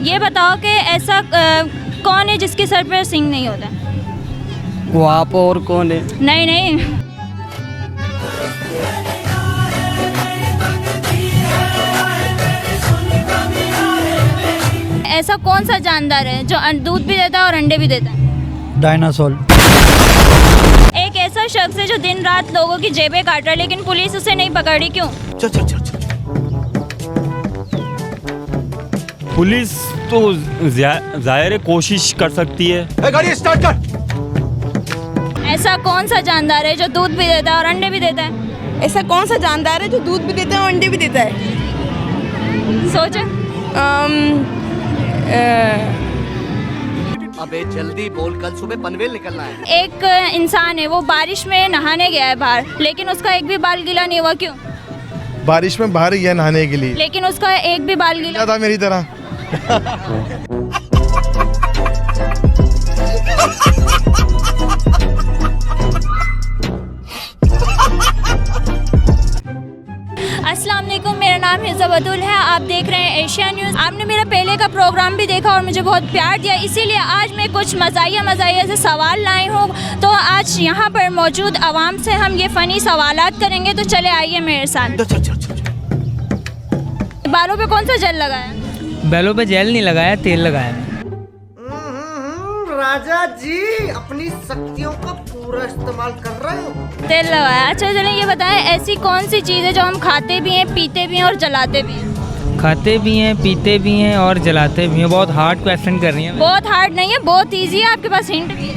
ये बताओ कि ऐसा कौन है जिसके सर पर सिंग नहीं होता? वो आप और कौन है? नहीं नहीं, ऐसा कौन सा जानदार है जो दूध भी देता है और अंडे भी देता है? डायनासोर। एक ऐसा शख्स है जो दिन रात लोगों की जेबें काट रहा है लेकिन पुलिस उसे नहीं पकड़ी, क्यों? पुलिस तो जाहिर है कोशिश कर सकती है। गाड़ी स्टार्ट कर। ऐसा कौन सा जानदार है जो दूध भी देता है और अंडे भी देता है? ऐसा कौन सा जानदार है जो दूध भी देता है और अंडे भी देता है? सोचो। अबे जल्दी बोल, कल सुबह पनवेल निकलना है। एक इंसान है, वो बारिश में नहाने गया है बाहर, लेकिन उसका एक भी बाल गीला नहीं हुआ, क्यों? बारिश में बाहर गया नहाने के लिए, लेकिन उसका एक भी बाल गीला। था मेरी तरह। अस्सलाम वालेकुम, मेरा नाम है ज़बतुल है, आप देख रहे हैं एशिया न्यूज़। आपने मेरा पहले का प्रोग्राम भी देखा और मुझे बहुत प्यार दिया, इसीलिए आज मैं कुछ मज़ाहिया से सवाल लाई हूँ। तो आज यहाँ पर मौजूद आवाम से हम ये फ़नी सवालात करेंगे, तो चले आइए मेरे साथ। बालों पे कौन सा जेल लगाया? बैलों पे जेल नहीं लगाया, तेल लगाया। राजा जी अपनी शक्तियों का पूरा इस्तेमाल कर रहे हो। तेल लगाया। अच्छा चलें, ये बताएं ऐसी कौन सी चीज़ है जो हम खाते भी हैं, पीते भी हैं और जलाते भी हैं? खाते भी हैं, पीते भी हैं और जलाते भी हैं। बहुत हार्ड क्वेश्चन कर रही हैं। बहुत हार्ड नहीं है, बहुत ईजी है, आपके पास हिंट भी है।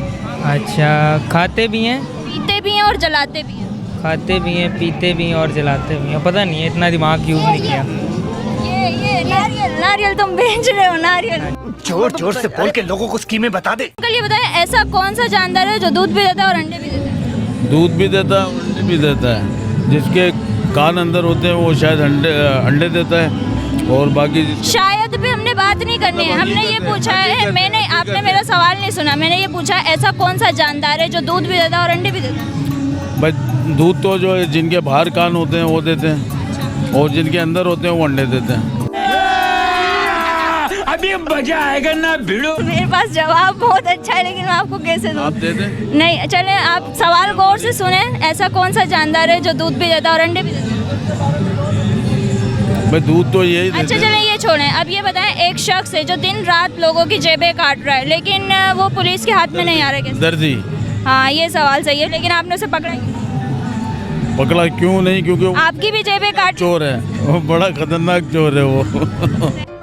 अच्छा, खाते भी हैं, पीते भी हैं और जलाते भी हैं। खाते भी हैं, पीते भी हैं और जलाते भी हैं। पता नहीं है, इतना दिमाग यूज़ नहीं किया। ये नारियल तुम बेच रहे हो, नारियल। जोर जोर से बोल के लोगों को स्कीमें बता दे। अंकल ये बताएं ऐसा कौन सा जानदार है जो दूध भी देता है और अंडे भी देता है? दूध भी देता है, अंडे भी देता है। जिसके कान अंदर होते हैं वो शायद अंडे देता है, और बाकी शायद भी हमने बात नहीं करनी है, हमने ये पूछा है। मैंने आपने मेरा सवाल नहीं सुना, मैंने ये पूछा है ऐसा कौन सा जानदार है जो दूध भी देता है और अंडे भी देता है? भाई दूध तो जो है जिनके बाहर कान होते हैं वो देते हैं, और जिनके अंदर होते हैं वो अंडे देते हैं। अभी मजा आएगा ना भिड़ो। मेरे पास जवाब बहुत अच्छा है, लेकिन मैं आपको कैसे दूं? आप दे दें। नहीं चले, आप सवाल गौर से सुने। ऐसा कौन सा जानदार है जो दूध भी देता है और अंडे भी देता है? भाई दूध तो यही देते अच्छा हैं। चलें, ये छोड़ें। अब ये बताएं एक शख्स है जो दिन रात लोगों की जेबें काट रहा है लेकिन वो पुलिस के हाथ में नहीं आ रहा, कैसे? दर्जी। हाँ ये सवाल सही है, लेकिन आपने उसे पकड़ा क्यों? पकड़ा क्यों नहीं? क्योंकि वो आपकी भी जेबें काट। चोर है, वो बड़ा खतरनाक चोर है वो।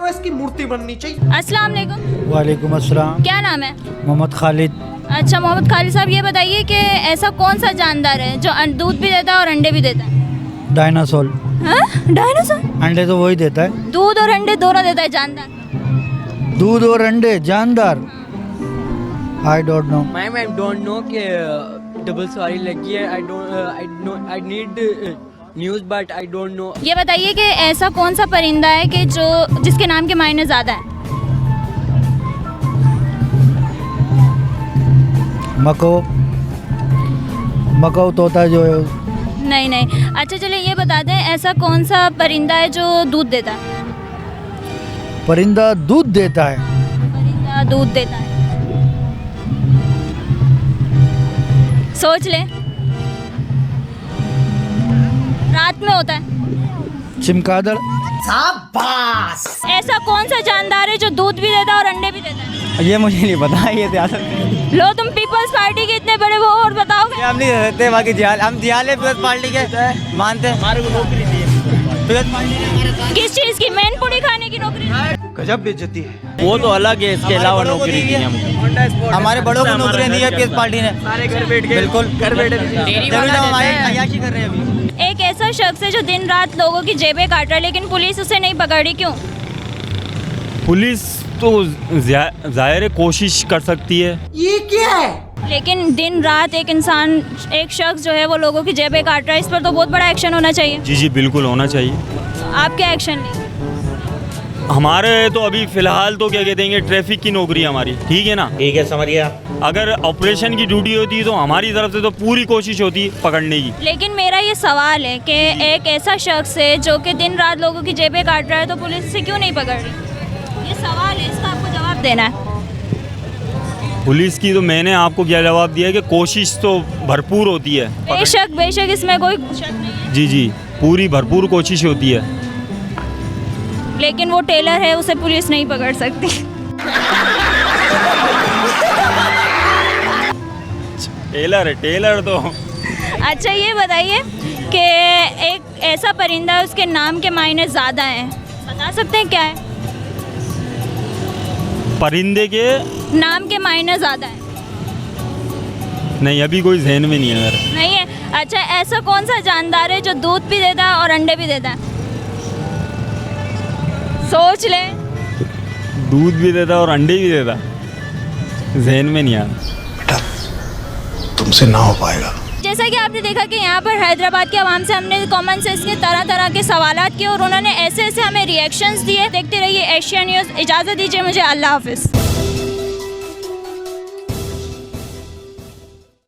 इसकी मूर्ति बननी चाहिए। अस्सलाम वालेकुम। वालेकुम अस्सलाम। क्या नाम है? मोहम्मद खालिद। अच्छा मोहम्मद खालिद साहब, ये बताइए कि ऐसा कौन सा जानदार है जो दूध भी देता है और अंडे भी देता है? डायनासोर। हाँ? डायनासोर? अंडे तो वही देता है। दूध और अंडे दोनों देता है जानदार। दूध और अंडे जानदार। I don't know. Ma'am I don't know कि डबल सवारी लगी है। I need news but I don't know. ये बताइए कि ऐसा कौन सा परिंदा है कि जो जिसके नाम के मायने ज़्यादा है? मको तोता जो है। नहीं नहीं। अच्छा चलिए ये बता दें ऐसा कौन सा परिंदा है जो दूध देता है? परिंदा दूध देता है। परिंदा दूध देता है, सोच ले। रात में होता है। चिमकादड़। ऐसा कौन सा जानदार है जो दूध भी देता है और अंडे भी देता है? ये मुझे नहीं पता, ये लो तुम पीपल्स पार्टी के इतने बड़े वो और बताओगे? हम नहीं देते, बाकी हम दियाले पीपल्स पार्टी के मानते हैं। हमारे को नौकरी दी है। किस चीज़ की? मैन पूड़ी खाने की नौकरी? गजब बेइज्जती है। वो तो अलग है, इसके अलावा नौकरी दी हमको। हमारे बड़ों को नौकरी दी है पीपल्स पार्टी ने। सारे घर बैठ के। बिल्कुल घर बैठे अयाशी कर रहे हैं अभी। एक ऐसा शख्स है जो दिन रात लोगों की जेबें काट रहा है लेकिन पुलिस उसे नहीं पकड़ी, क्यों? पुलिस तो जाहिर है कोशिश कर सकती है। ये क्या है? लेकिन दिन रात एक इंसान, एक शख्स जो है वो लोगों की जेबें काट रहा है, इस पर तो बहुत बड़ा एक्शन होना चाहिए। जी जी बिल्कुल होना चाहिए। आप क्या एक्शन लेंगे? हमारे तो अभी फिलहाल तो क्या कहते हैं, ट्रैफिक की नौकरी हमारी, ठीक है ना? ठीक है, समझिए। अगर ऑपरेशन की ड्यूटी होती है तो हमारी तरफ से तो पूरी कोशिश होती है पकड़ने की। लेकिन मेरा ये सवाल है कि एक ऐसा शख्स है जो कि दिन रात लोगों की जेबें काट रहा है, तो पुलिस से क्यों नहीं पकड़ रही? ये सवाल है। देना है? पुलिस की तो मैंने आपको क्या जवाब दिया है कि कोशिश तो भरपूर होती है। बेशक बेशक, इसमें कोई शक नहीं है, जी जी, पूरी भरपूर कोशिश होती है। लेकिन वो टेलर है, उसे पुलिस नहीं पकड़ सकती। टेलर तो अच्छा ये बताइए कि एक ऐसा परिंदा है, उसके नाम के मायने ज़्यादा हैं, बता सकते हैं क्या है? परिंदे के नाम के मायने ज़्यादा है? नहीं, अभी कोई जहन में नहीं है मेरे। नहीं है? अच्छा, ऐसा कौन सा जानदार है जो दूध भी देता है और अंडे भी देता है? सोच ले। दूध भी देता और अंडे भी देता, जहन में नहीं आ रहा। तुमसे ना हो पाएगा। जैसा कि आपने देखा कि यहाँ पर हैदराबाद के आवाम से हमने कॉमन सेंस के तरह तरह के सवालात किए और उन्होंने ऐसे ऐसे हमें रिएक्शंस दिए। देखते रहिए एशिया न्यूज़। इजाज़त दीजिए मुझे, अल्लाह हाफिज़।